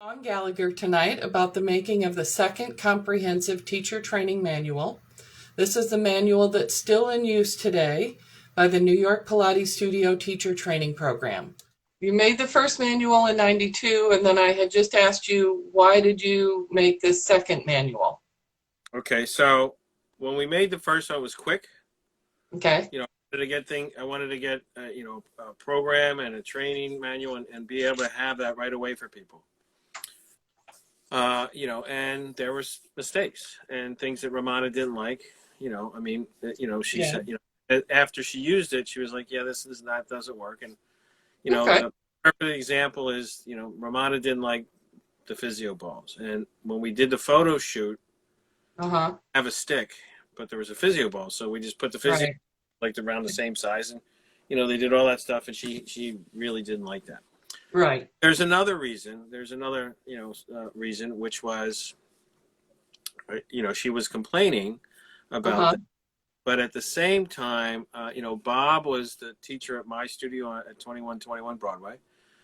On Gallagher tonight about the making of the second comprehensive teacher training manual. This is the manual that's still in use today by the New York Pilates Studio Teacher Training Program. You made the first manual in '92, and then I had just asked you, why did you make this second manual? Okay, so when we made the first one, it was quick. Okay. I wanted to get a program and a training manual and be able to have that right away for people. And there was mistakes and things that Ramana didn't like. She said, after she used it, she was like, "Yeah, this is not doesn't work." And Okay. the perfect example is, Ramana didn't like the physio balls, and when we did the photo shoot, have a stick, but there was a physio ball, so we just put the physio Right. like around the same size, and they did all that stuff, and she really didn't like that. Right. There's another reason. Reason, which was, she was complaining about that. But at the same time, Bob was the teacher at my studio at 2121 Broadway.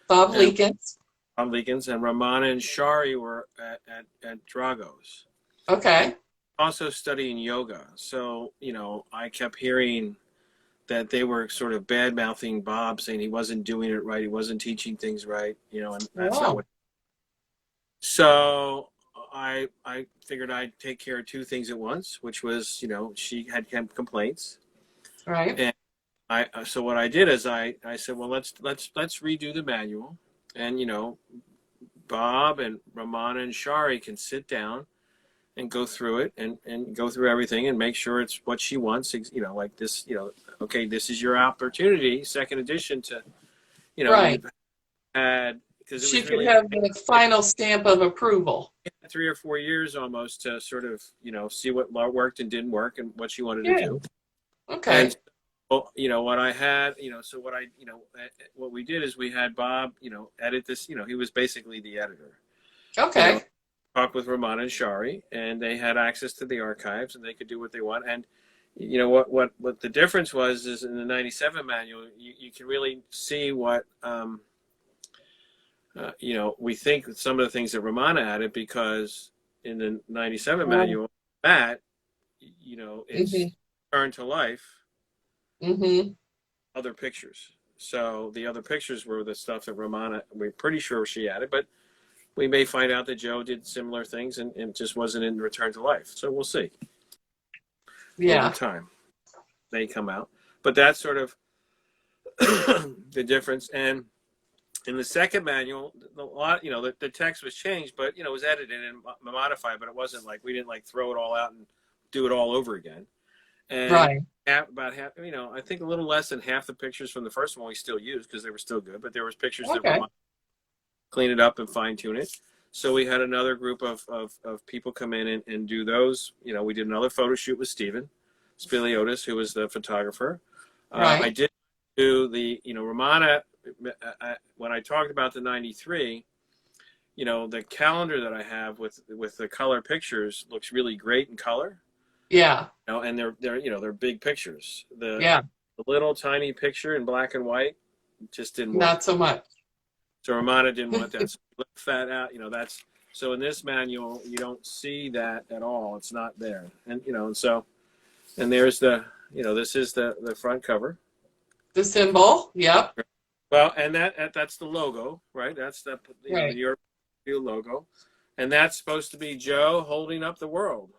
Bob Leekins. Bob Leekins, and Ramana and Shari were at Drago's. Okay. Also studying yoga. So, I kept hearing that they were sort of bad-mouthing Bob, saying he wasn't doing it right, he wasn't teaching things right, and that's not what. So I figured I'd take care of two things at once, which was, she had complaints. Right. And so what I did is I said, well, let's redo the manual, and Bob and Ramana and Shari can sit down and go through it and go through everything and make sure it's what she wants, like this, okay, this is your opportunity, second edition, to, Right. had, because she could have the final stamp of approval. 3 or 4 years almost to sort of, see what worked and didn't work and what she wanted to do. Okay. And what I had, what we did is we had Bob, edit this, he was basically the editor. Okay. Talk with Ramana and Shari, and they had access to the archives, and they could do what they want. And what the difference was is in the '97 manual, you can really see what we think some of the things that Ramana added, because in the '97 manual, that it's turned to life. Other pictures. So the other pictures were the stuff that Ramana, we're pretty sure she added, but we may find out that Joe did similar things and just wasn't in Return to Life. So we'll see. Over time, they come out. But that's sort of the difference. And in the second manual, the text was changed, but it was edited and modified. But it wasn't like we didn't throw it all out and do it all over again. And about half, I think a little less than half the pictures from the first one we still use because they were still good. But there was pictures that were clean it up and fine tune it. So we had another group of people come in and do those. We did another photo shoot with Stephen Spiliotis, who was the photographer. I did do the, Ramana, when I talked about the '93, the calendar that I have with the color pictures looks really great in color. Yeah. And they're big pictures. The little tiny picture in black and white just didn't work. Not so much. So Ramana didn't want that. So left that out. That's so in this manual you don't see that at all. It's not there. And and there's the this is the front cover. The symbol. Yep. Well, and that's the logo, right? That's the European logo, and that's supposed to be Joe holding up the world,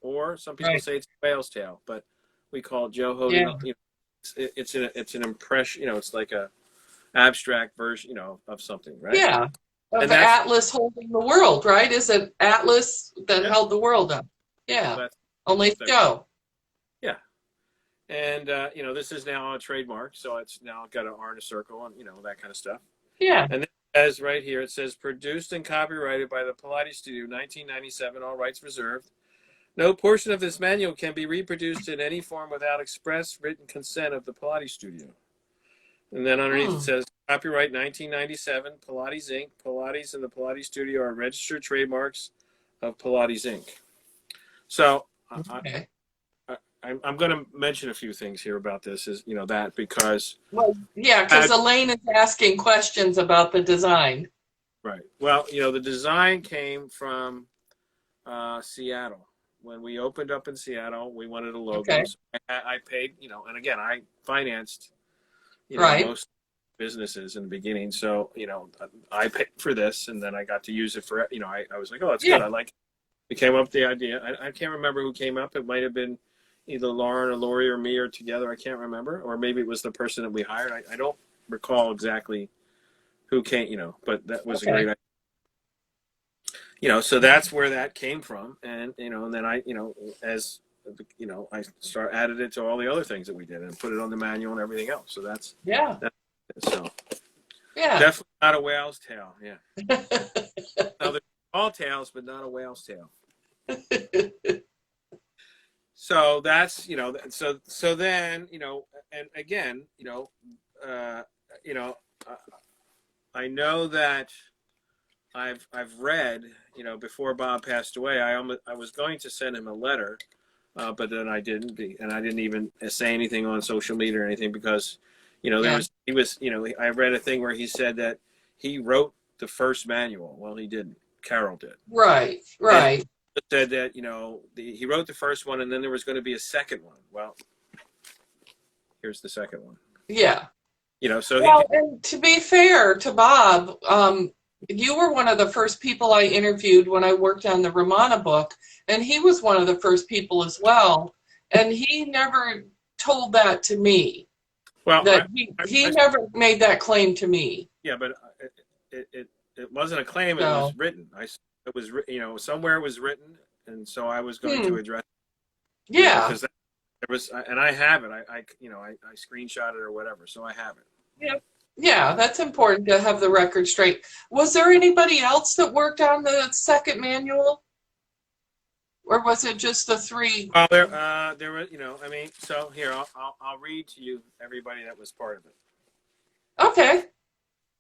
or some people say it's a whale's tail, but we call it Joe holding up. It's an impression. It's like a abstract version, of something, right? Yeah. Of Atlas holding the world, right? Is it Atlas that held the world up? Yeah. So only Joe. Yeah. And, this is now a trademark, so it's now got an R in a circle and, that kind of stuff. Yeah. And then as right here, it says, produced and copyrighted by the Pilates Studio, 1997, all rights reserved. No portion of this manual can be reproduced in any form without express written consent of the Pilates Studio. And then underneath it says, copyright 1997, Pilates Inc. Pilates and the Pilates Studio are registered trademarks of Pilates Inc. So I'm going to mention a few things here about this, because... Well, because Elaine is asking questions about the design. Right. Well, the design came from Seattle. When we opened up in Seattle, we wanted a logo. Okay. So I paid, and again, I financed, Right. most businesses in the beginning. So, I paid for this, and then I got to use it for, I was like, oh, it's Yeah. good. I like it. We came up with the idea. I can't remember who came up. It might have been either Lauren or Lori or me or together. I can't remember. Or maybe it was the person that we hired. I don't recall exactly who came, but that was a great Okay. idea. So that's where that came from. And then I, as, I added it to all the other things that we did and put it on the manual and everything else. So Yeah. so Yeah. definitely not a whale's tail. Yeah. Now there's all tails, but not a whale's tail. So that's, so then, and again, uh, you know, I know that I've read, before Bob passed away, I was going to send him a letter, but then I didn't, and I didn't even say anything on social media or anything because, Yeah. I read a thing where he said that he wrote the first manual. Well, he didn't. Carol did. Right. And Right. he said that, he wrote the first one and then there was going to be a second one. Well, here's the second one. Yeah. So Well, and to be fair to Bob, you were one of the first people I interviewed when I worked on the Romana book, and he was one of the first people as well. And he never told that to me. well, That he never made that claim to me. yeah, but it wasn't a claim. It So, was written. It was, somewhere it was written. And so I was going to hmm, address, yeah, because there was, and I have it. I screenshot it or whatever. So I have it. yeah, yeah. That's important to have the record straight. Was there anybody else that worked on the second manual, or was it just the three? Well, there was, so here, I'll read to you everybody that was part of it. Okay.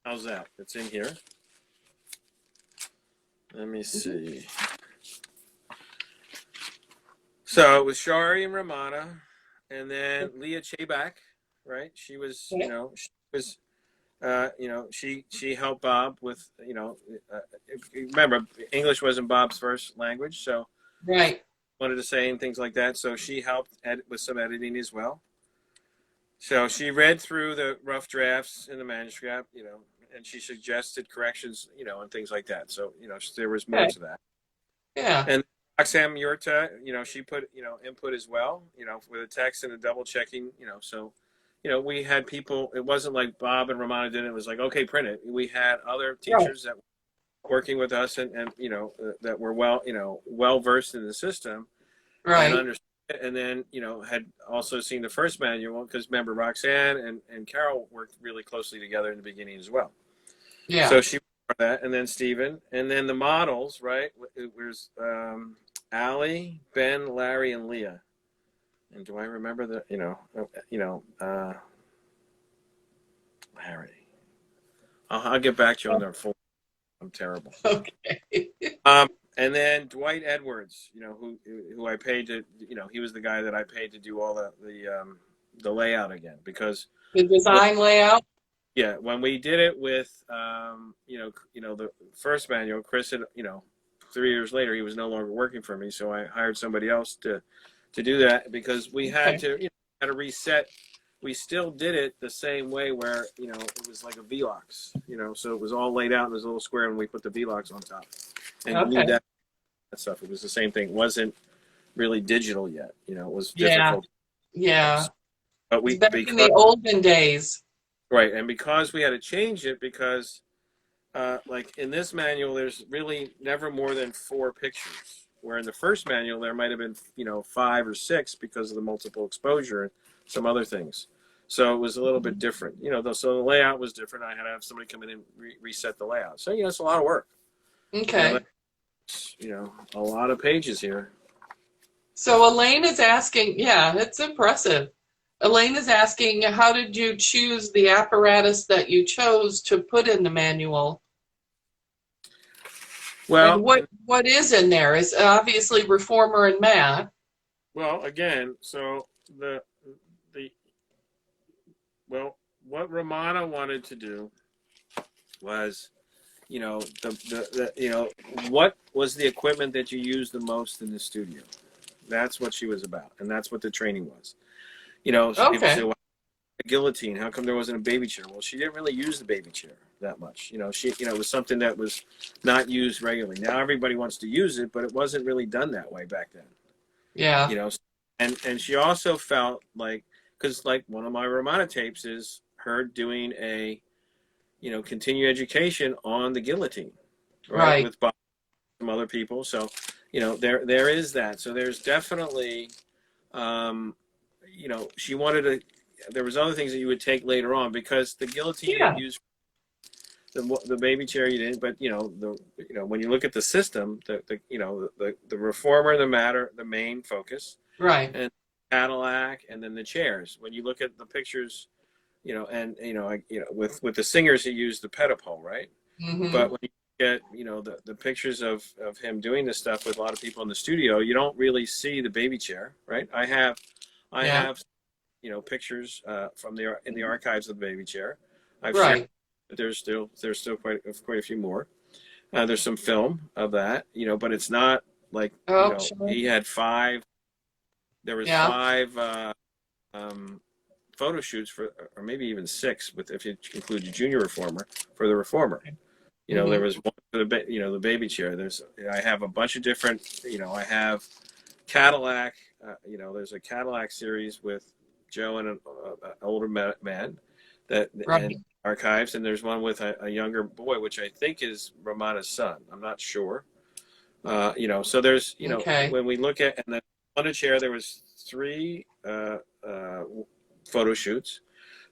How's that? It's in here. Let me see. So it was Shari and Romana, and then Leah Chebak, right? She was, Okay. she helped Bob with, remember, English wasn't Bob's first language, so Right. wanted to say and things like that. So she helped edit with some editing as well. So she read through the rough drafts in the manuscript, and she suggested corrections, and things like that. So, there was more Okay. to that. Yeah. And Roxanne Murta, she put, input as well, with the text and the double checking, so, we had people, it wasn't like Bob and Romana did it. It was like, okay, print it. We had other Right. teachers that were working with us and that were well versed in the system and Right. understood it. And then, had also seen the first manual because remember Roxanne and Carol worked really closely together in the beginning as well. Yeah. So she that, and then Stephen, and then the models, right? It was Allie, Ben, Larry, and Leah. And do I remember the Larry? I'll get back to you on their full. I'm terrible. Okay. And then Dwight Edwards, who I paid to, he was the guy that I paid to do all the layout again because The design layout. yeah, when we did it with the first manual, Chris had 3 years later he was no longer working for me, so I hired somebody else to do that because we had Okay. to had to reset. We still did it the same way where it was like a VLOX, so it was all laid out in this little square and we put the VLOX on top and glued Okay. that stuff. It was the same thing. It wasn't really digital yet, it was Yeah. difficult. Yeah. But It's back in the olden days. right, and because we had to change it because like in this manual, there's really never more than 4 pictures. Where in the first manual, there might have been, 5 or 6 because of the multiple exposure and some other things. So it was a little bit different, so the layout was different. I had to have somebody come in and reset the layout. So, it's a lot of work. Okay. A lot of pages here. So Elaine is asking, yeah, it's impressive. Elaine is asking, how did you choose the apparatus that you chose to put in the manual? Well, And what is in there? Is obviously Reformer and Math. well, again, so what Romana wanted to do was, what was the equipment that you used the most in the studio? That's what she was about, and that's what the training was. People say, Okay. well, the guillotine, how come there wasn't a baby chair? Well, she didn't really use the baby chair that much. It was something that was not used regularly. Now everybody wants to use it, but it wasn't really done that way back then. Yeah. you know and she also felt like, because like one of my Ramana tapes is her doing a continuing education on the guillotine, right, Right. with some other people. So there is that. So there's definitely she wanted to, there was other things that you would take later on, because the guillotine you Yeah. didn't use, the baby chair you didn't, but when you look at the system, the reformer, the main focus, Right. and Cadillac, and then the chairs. When you look at the pictures, with the singers, he used the pedipole, right? Hmm. But when you get the pictures of him doing this stuff with a lot of people in the studio, you don't really see the baby chair, right? I Yeah. have pictures from in the archives of the baby chair. I've shared. Right. There's still quite a few more. There's some film of that, but it's not like Oh, sure. he had five. There was Yeah. five photo shoots or maybe even six, if you include the junior reformer, for the reformer. Hmm. There was one for the baby chair. I have a bunch of different. I have Cadillac. There's a Cadillac series with Joe and an older man Right. and archives, and there's one with a younger boy, which I think is Ramana's son. I'm not sure. So there's Okay. when we look at, and then on a chair there was three photo shoots.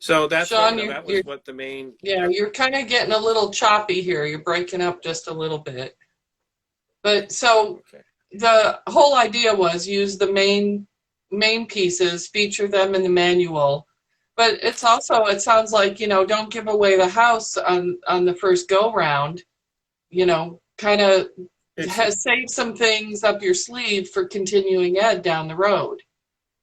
So that's Sean, that was what the main. yeah, you're kind of getting a little choppy here. You're breaking up just a little bit. But so Okay. the whole idea was use the main pieces, feature them in the manual. But it's also, it sounds like, don't give away the house on the first go round. Kind of save some things up your sleeve for continuing ed down the road.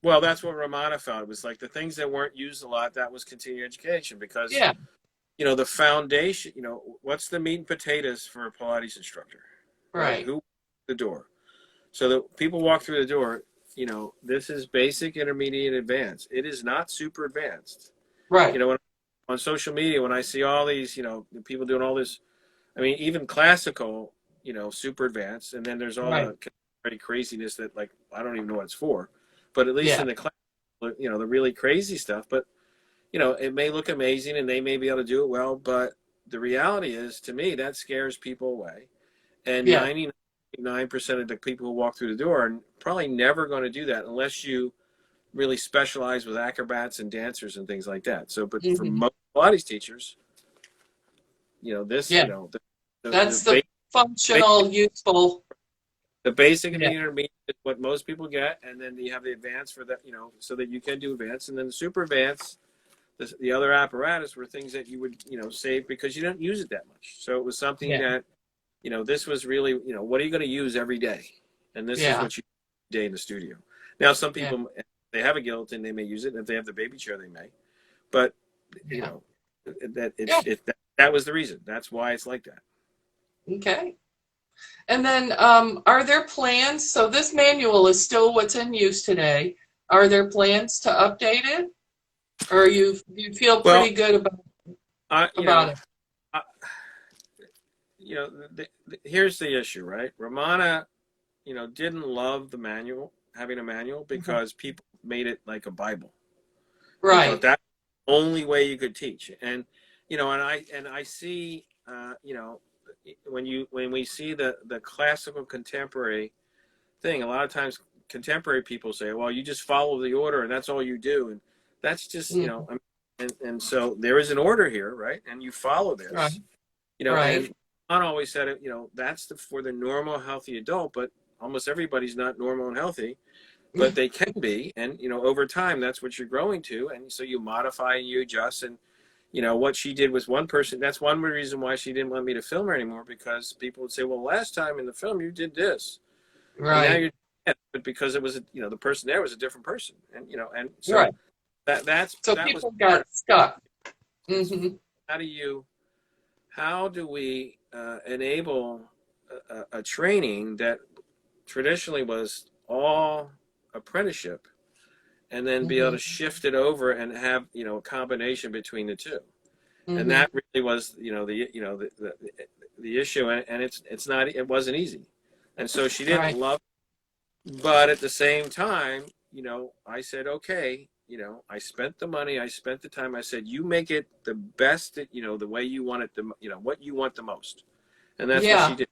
Well, that's what Ramana found. It was like the things that weren't used a lot, that was continuing education, because Yeah. the foundation, what's the meat and potatoes for a Pilates instructor? Right. Who the door? So the people walk through the door, this is basic, intermediate, advanced. It is not super advanced. Right. On social media, when I see all these, people doing all this, I mean, even classical, super advanced, and then there's all the craziness that, like, I don't even know what it's for, but at least in the class, the really crazy stuff. But it may look amazing, and they may be able to do it well, but the reality is, to me, that scares people away. And 99% of the people who walk through the door are probably never going to do that unless you really specialize with acrobats and dancers and things like that. So, but for most Pilates teachers, this, that's the functional, useful. The basic and the intermediate is what most people get, and then you have the advanced for that, so that you can do advanced, and then the super advanced, the other apparatus were things that you would, save because you don't use it that much. So it was something that, this was really, what are you going to use every day? And this is what you do day in the studio. Now, some people, if they have a guillotine, they may use it. And if they have the baby chair, they may. But, that was the reason. That's why it's like that. Okay. And then are there plans? So this manual is still what's in use today. Are there plans to update it? Or you feel pretty good about it? Here's the issue, right? Ramana, didn't love the manual, having a manual, because people made it like a Bible. Right. That's the only way you could teach. And, and I see, when we see the classical contemporary thing, a lot of times contemporary people say, well, you just follow the order and that's all you do. And that's just, and so there is an order here, right? And you follow this, right. And John always said it, that's for the normal, healthy adult, but almost everybody's not normal and healthy, but they can be. And, over time, that's what you're growing to. And so you modify and you adjust. And, what she did with one person, that's one reason why she didn't want me to film her anymore, because people would say, well, last time in the film you did this. Right. And now you're, but because it was, the person there was a different person. And, and so that people got stuck. Mm-hmm. How do you how do we enable a training that traditionally was all apprenticeship, and then be able Hmm. to shift it over and have, a combination between the two. And Hmm. that really was, the issue, and it wasn't easy. And so she didn't Right. love it, but at the same time, I said, okay, I spent the money, I spent the time. I said, you make it the best, the way you want it, what you want the most. And that's what she Yeah. did.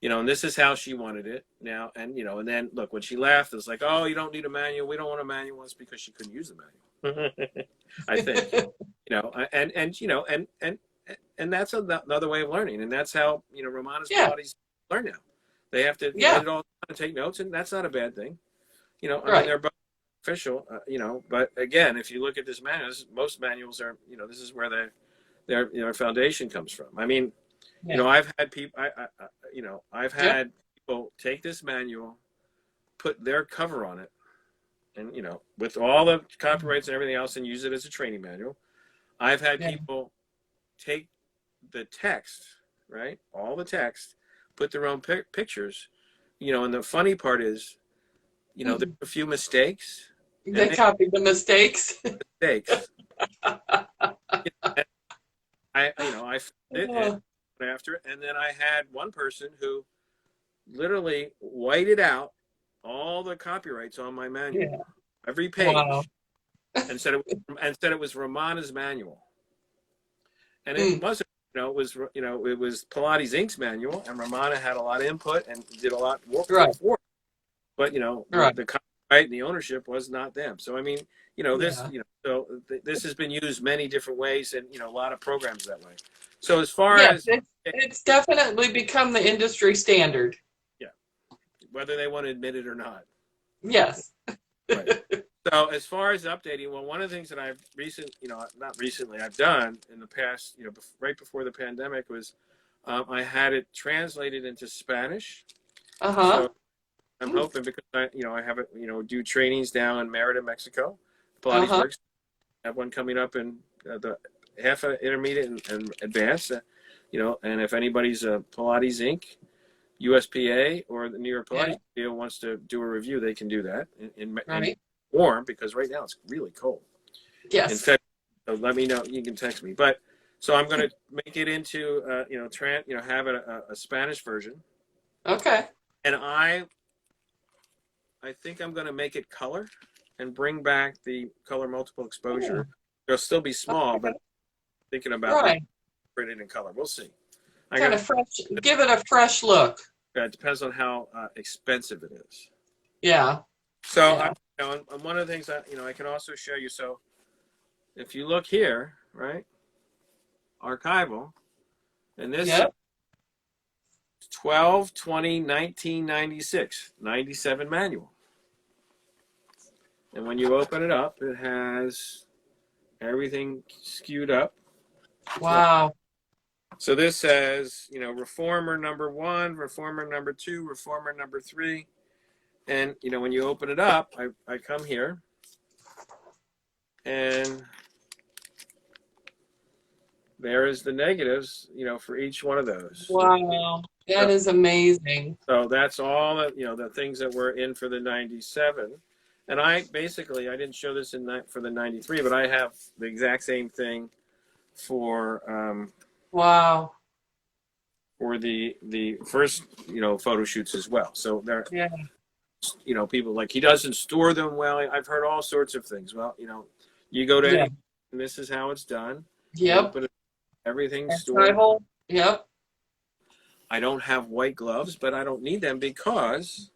And this is how she wanted it now. And then look, when she left, it's like, oh, you don't need a manual. We don't want a manual. It's because she couldn't use the manual. I think, and that's another way of learning. And that's how, Romana's Yeah. Pilates learn now. They have to write Yeah. it all down and take notes, and that's not a bad thing. I mean, Right. they're both official, but again, if you look at this manual, most manuals are, this is where their foundation comes from. I mean, Yeah. I've had people, I've Yep. had people take this manual, put their cover on it, and with all the copyrights and everything else, and use it as a training manual. I've had Yeah. people take the text, right, all the text, put their own pictures, and the funny part is, there's a few mistakes, They copied the mistakes. mistakes. And I fixed it and after it, and then I had one person who literally whited out all the copyrights on my manual, Yeah. every page, Wow. and said it was Romana's manual, and it wasn't. It was Pilates Inc.'s manual, and Romana had a lot of input and did a lot work Right. for it. But Right. the copyright and the ownership was not them. So I mean, this, Yeah. so this has been used many different ways, and a lot of programs that way. So as far Yes, as it's definitely become the industry standard. yeah, whether they want to admit it or not. Yes. Right. So as far as updating, well, one of the things that I've done in the past, right before the pandemic was, I had it translated into Spanish. Uh-huh. So I'm hoping, because I have it, do trainings down in Merida, Mexico. Pilates Uh-huh. Works. I have one coming up in the half intermediate and advanced. And if anybody's a Pilates Inc., USPA, or the New York Yeah. Pilates Studio wants to do a review, they can do that in Right. warm, because right now it's really cold. In Yes. February, so let me know. You can text me. But so I'm going to make it into have a Spanish version, Okay. and I think I'm going to make it color and bring back the color multiple exposure. It'll still be small, but thinking about Right. printed in color. We'll see. Kind of fresh. Give it a fresh look. It depends on how expensive it is. Yeah. So, Yeah. and one of the things that I can also show you. So, if you look here, right, archival, and this Yep. 12/20/1996, 97 manual. And when you open it up, it has everything skewed up. Wow. So this says, reformer number 1, reformer number 2, reformer number 3. And, when you open it up, I come here, and there is the negatives, for each one of those. Wow. That is amazing. So that's all the things that were in for the 97. And I didn't show this for the 93, but I have the exact same thing for Wow. the first, photo shoots as well. So there, Yeah. people like, he doesn't store them well. I've heard all sorts of things. Well, you go to Yeah. and this is how it's done. Yep. Everything's stored. Archival. Yep. I don't have white gloves, but I don't need them because,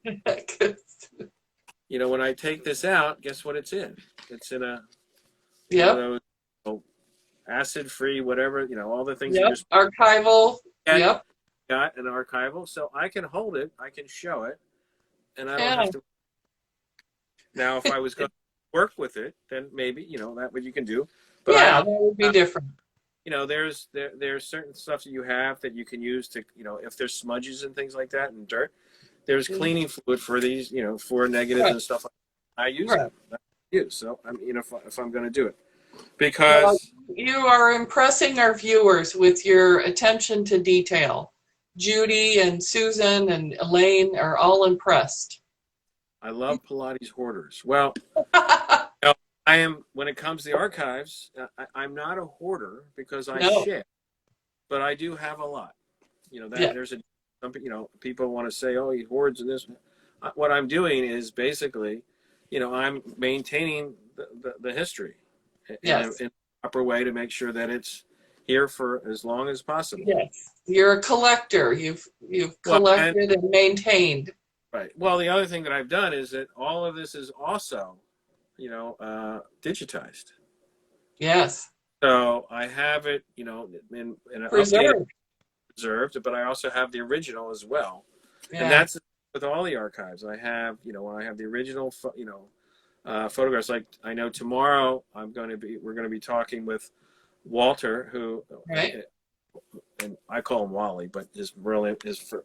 when I take this out, guess what it's in? It's in a Yep. one of those acid-free, whatever, all the things Yep. that Archival. you're Yep. got an archival. So I can hold it, I can show it, and I don't Yeah. have to. Now, if I was going to work with it, then maybe, that what you can do. But Yeah, that would be different. there's certain stuff that you have that you can use to, if there's smudges and things like that and dirt, there's cleaning fluid for these, for negatives and stuff like that. I use Right. it. So if I'm going to do it. because You are impressing our viewers with your attention to detail. Judy and Susan and Elaine are all impressed. I love Pilates hoarders. Well, you know, I am, when it comes to the archives, I'm not a hoarder because I No. share, but I do have a lot. You know, that Yeah. there's people want to say, oh, he hoards and this. What I'm doing is basically, I'm maintaining the history Yes. in a proper way to make sure that it's here for as long as possible. Yes. You're a collector. You've Well, and collected and maintained. right. Well, the other thing that I've done is that all of this is also, digitized. Yes. So I have it, in an updated, Preserved. preserved, but I also have the original as well. And Yeah. that's with all the archives. I have, I have the original, photographs. Like I know tomorrow we're going to be talking with Walter, who, Right. and I call him Wally, but his official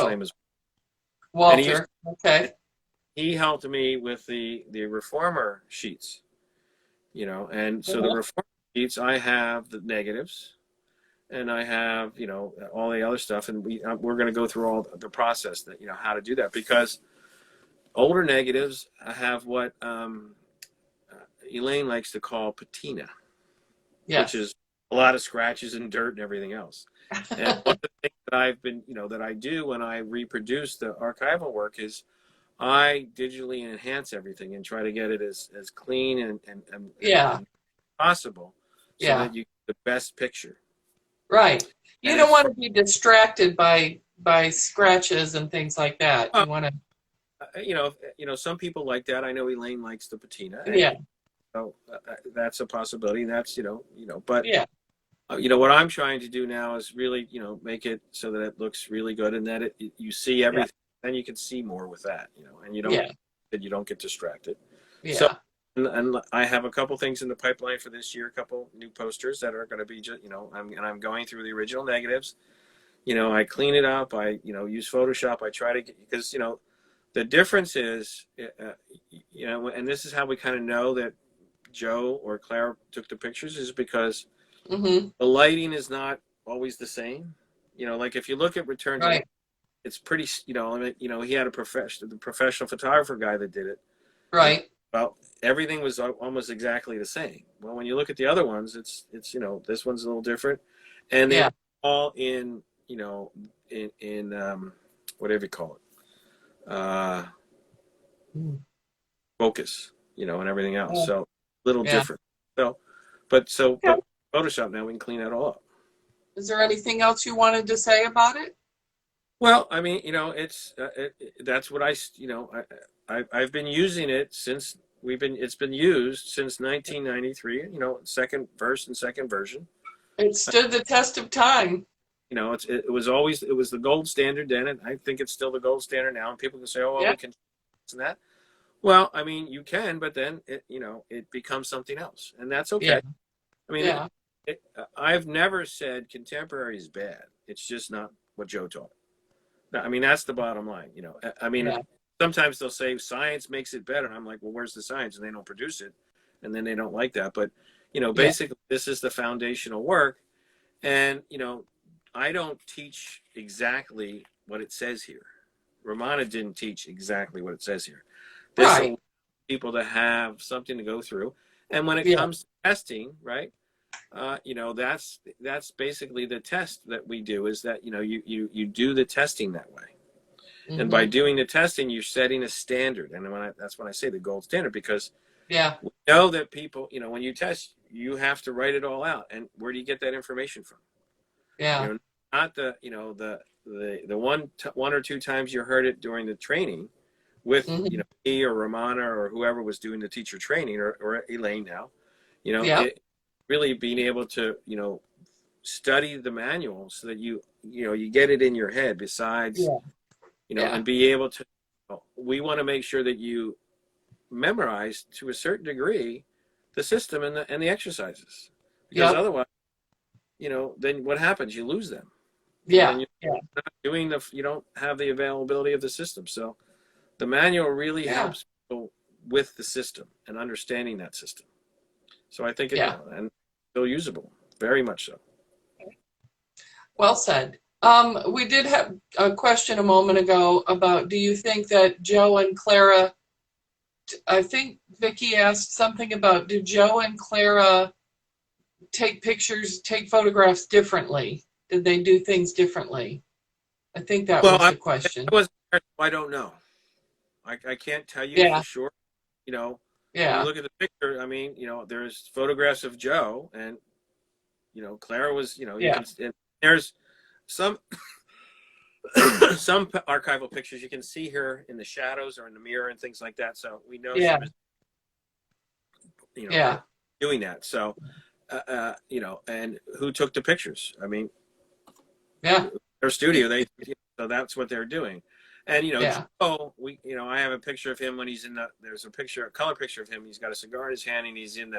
Oh, name is, and Walter. Okay. he helped me with the reformer sheets, and so the Uh-huh. reformer sheets, I have the negatives and I have, all the other stuff. And we're going to go through all the process that, how to do that, because older negatives have what Elaine likes to call patina, which Yes. is a lot of scratches and dirt and everything else. And one of the things that I've been, that I do when I reproduce the archival work is I digitally enhance everything and try to get it as clean Yeah. and possible, so Yeah. that you get the best picture. Right. You And don't want to be distracted by scratches and things like that. You want to. some people like that. I know Elaine likes the patina, and Yeah. that's a possibility. And that's but Yeah. what I'm trying to do now is really make it so that it looks really good, and that you see Yeah. everything, then you can see more with that, and Yeah. you don't get distracted. So, Yeah. and I have a couple things in the pipeline for this year, a couple new posters that are going to be just, I'm going through the original negatives. I clean it up. I, use Photoshop. I try to get, because, the difference is, and this is how we kind of know that Joe or Claire took the pictures, is because Mm-hmm. the lighting is not always the same. Like if you look at Return to Life, Right. it's pretty, he had the professional photographer guy that did it. And, Right. well, everything was almost exactly the same. Well, when you look at the other ones, it's this one's a little different, and they Yeah. were all in whatever you call it, Mm. focus, and everything else. Yeah. So a little Yeah. different. But Photoshop, now we can clean that all up. Is there anything else you wanted to say about it? Well, I mean, it's that's what I've been using it since it's been used since 1993. Second verse and second version. It stood the test of time. It was the gold standard then, and I think it's still the gold standard now. And people can say, oh, well, Yeah. we can and that. Well, I mean, you can, but then it becomes something else, and that's okay. Yeah. I mean, Yeah. I've never said contemporary is bad. It's just not what Joe taught. I mean, that's the bottom line. I mean, Yeah. sometimes they'll say science makes it better, and I'm like, well, where's the science? And they don't produce it, and then they don't like that. But Yeah. basically, this is the foundational work, and I don't teach exactly what it says here. Romana didn't teach exactly what it says here. This Right. allows people to have something to go through, and when it Yeah. comes to testing, right? That's basically the test that we do, is that you do the testing that way. And by Mm-hmm. doing the testing, you're setting a standard. And that's when I say the gold standard, because Yeah. we know that people, when you test, you have to write it all out. And where do you get that information from? Yeah. Not the one or two times you heard it during the training with Mm-hmm. me or Romana or whoever was doing the teacher training, or Elaine now. Yeah. Really being able to study the manual so that you get it in your head, besides Yeah. Yeah. and be able to, we want to make sure that you memorize to a certain degree the system and the exercises, because Yep. otherwise then what happens, you lose them. Yeah. And Yeah. you don't have the availability of the system. So the manual really Yeah. helps people with the system and understanding that system. So I think it, Yeah. and still usable, very much so. Well said. We did have a question a moment ago about, do you think that Joe and Clara, I think Vicky asked something about, do Joe and Clara take photographs differently? Did they do things differently? I think that Well, was the question. I don't know. I can't tell you for Yeah, sure. You know, when you yeah, look at the picture, I mean, there's photographs of Joe, and Clara was, you yeah, can. And there's some some archival pictures you can see her in the shadows or in the mirror and things like that. So we know she yeah, was, yeah, doing that. So, and who took the pictures? I mean, yeah, their studio. So that's what they're doing. And yeah, Joe, I have a picture of him when he's there's a color picture of him. He's got a cigar in his hand and he's in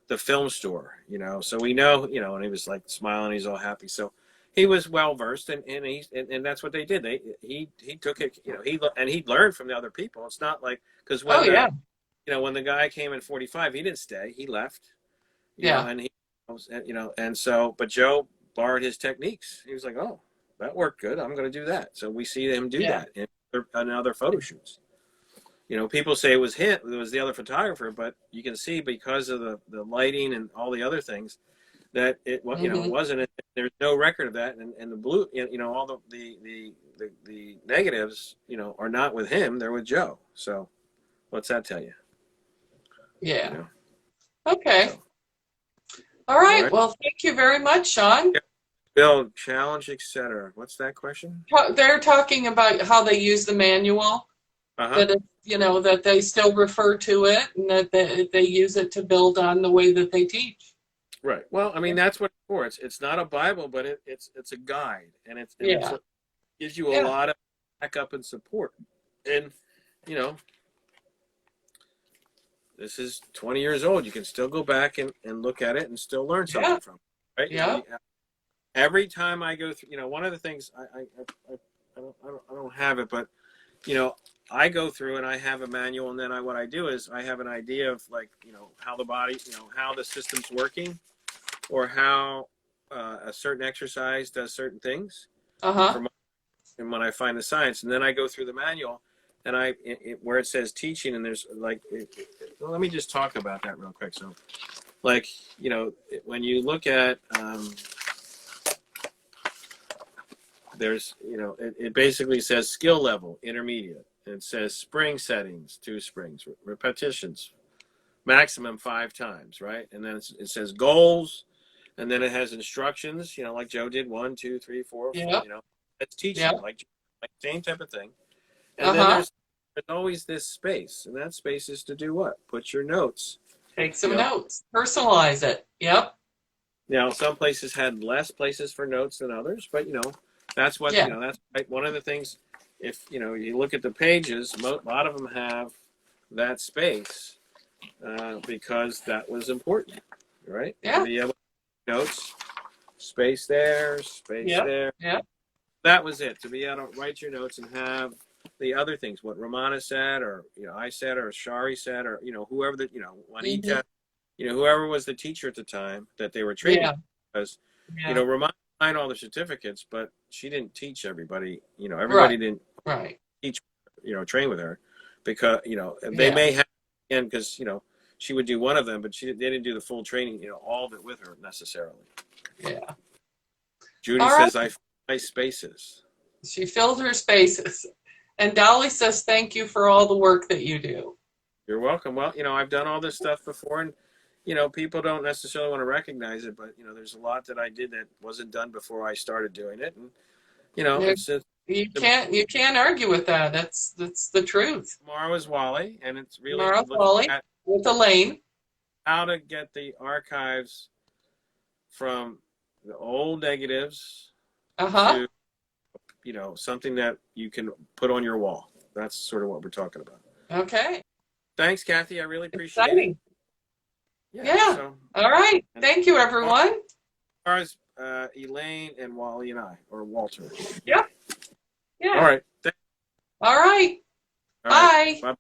the film store. So we know, and he was like smiling, he's all happy. So he was well versed, and that's what they did. He took it, he learned from the other people. It's not like, because oh yeah, when the guy came in 45, he didn't stay, he left. yeah, And and so, but Joe borrowed his techniques. He was like, oh, that worked good, I'm going to do that. So we see him do yeah, that in other photo shoots. People say it was the other photographer, but you can see, because of the lighting and all the other things, that it hmm, wasn't. There's no record of that, and the blue, all the negatives, are not with him, they're with Joe. So what's that tell you? yeah. You know. Okay. So All all right. right, Well, thank you very much, Sean. build, challenge, etc. What's that question? They're talking about how they use the manual, Uh-huh. that that they still refer to it, and that they use it to build on the way that they teach. Right. Well, I mean, that's what it's for. It's not a Bible, but it's a guide, and Yeah, gives you a yeah, lot of backup and support. And you know, this is 20 years old. You can still go back and look at it and still learn yeah, something from it, right? yeah. Every time I go through, one of the things I don't have it, but I go through and I have a manual, and then what I do is I have an idea of, like, how the body, how the system's working, or how a certain exercise does certain things. Uh-huh. And when I find the science, and then I go through the manual, and where it says teaching, and there's like, well, let me just talk about that real quick. So, like, when you look at, there's, it basically says skill level, intermediate. It says spring settings, 2 springs, repetitions, maximum 5 times, right? And then it says goals, and then it has instructions, like Joe did, 1, 2, 3, 4, 5, Yeah, that's yeah. teaching, like same type of thing. And then Uh-huh. there's always this space, and that space is to do what? Put your notes. Take You some know, notes. Personalize it. Yep. Now some places had less places for notes than others, but that's what Yeah. that's one of the things. If you look at the pages, a lot of them have that space, because that was important, right? To Yeah. be able to notes, space there, space Yep. there. Yep. That was it. To be able to write your notes and have the other things, what Romana said, or I said, or Shari said, or whoever Hmm. Juanita, whoever was the teacher at the time that they were training, Yeah. because Yeah. Romana signed all the certificates, but she didn't teach everybody. Right. Everybody didn't Right. teach, train with her, because they Yeah. may have, and because she would do one of them, but they didn't do the full training, all of it with her necessarily. Yeah. Judy All right. says, I spaces. She filled her spaces. And Dolly says, thank you for all the work that you do. You're welcome. Well, I've done all this stuff before, and people don't necessarily want to recognize it, but there's a lot that I did that wasn't done before I started doing it, and You it's just, you can't argue with that. That's the truth. tomorrow is Wally, and it's really Mara looking Foley at with Elaine. how to get the archives from the old negatives Uh-huh. to something that you can put on your wall. That's sort of what we're talking about. Okay. Thanks, Kathy. I really appreciate it. Exciting. Yeah. So, All right. and Thank you, as everyone. far as Elaine and Wally and I, or Walter. Yeah. All Yeah. right. All right. All right. Bye. Bye.